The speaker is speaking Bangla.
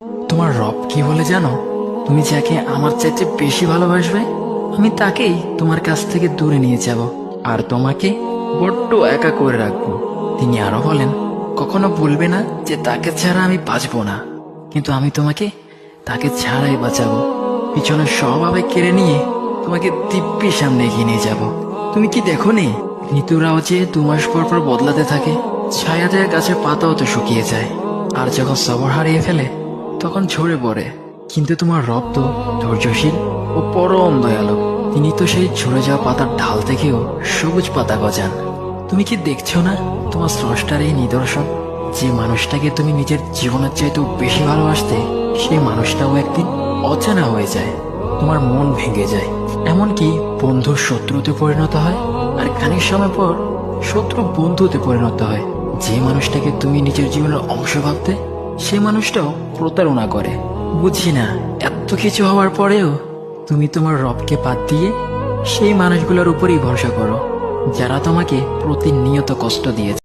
তোমার রব কি বলে জানো? তুমি যাকে আমার চাইতে বেশি ভালোবাসবে আমি তাকেই তোমার কাছ থেকে দূরে নিয়ে যাব আর তোমাকে বড্ড একা করে রাখবো। তিনি আরো বলেন, কখনো বলবে না যে তাকে ছাড়া আমি বাঁচবো না, কিন্তু আমি তোমাকে তাকে ছাড়াই বাঁচাবো। পিছনের সব আবেগ কেড়ে নিয়ে তোমাকে দিব্যি সামনে এগিয়ে নিয়ে যাব। তুমি কি দেখো নি ঋতুরাও যে 2 মাস পর পর বদলাতে থাকে, ছায়া দেয়া গাছের পাতাও তো শুকিয়ে যায়, আর যখন সবর হারিয়ে ফেলে তখন ঝরে পড়ে। কিন্তু তোমার রব তো ধৈর্যশীল ও পরম দয়ালু। তিনি তো সেই ঝরে যাওয়া পাতার ঢাল থেকেও সবুজ পাতা গজান। তুমি কি দেখছো না তোমার স্রষ্টার এই নিদর্শন? যে মানুষটাকে তুমি নিজের জীবনের চাইতেও বেশি ভালোবাসতে, সেই মানুষটাও একদিন অচেনা হয়ে যায়, তোমার মন ভেঙে যায়, এমনকি বন্ধুর শত্রুতে পরিণত হয়। আর খানিক সময় পর শত্রু বন্ধুতে পরিণত হয়। যে মানুষটাকে তুমি নিজের জীবনের অংশ ভাবতে, সে মানুষটাও প্রতারণা করে। বুঝি না এত কিছু হওয়ার পরেও তুমি তোমার রবকে বাদ দিয়ে সেই মানুষগুলোর উপরই ভরসা করো, যারা তোমাকে প্রতিনিয়ত কষ্ট দিয়েছে।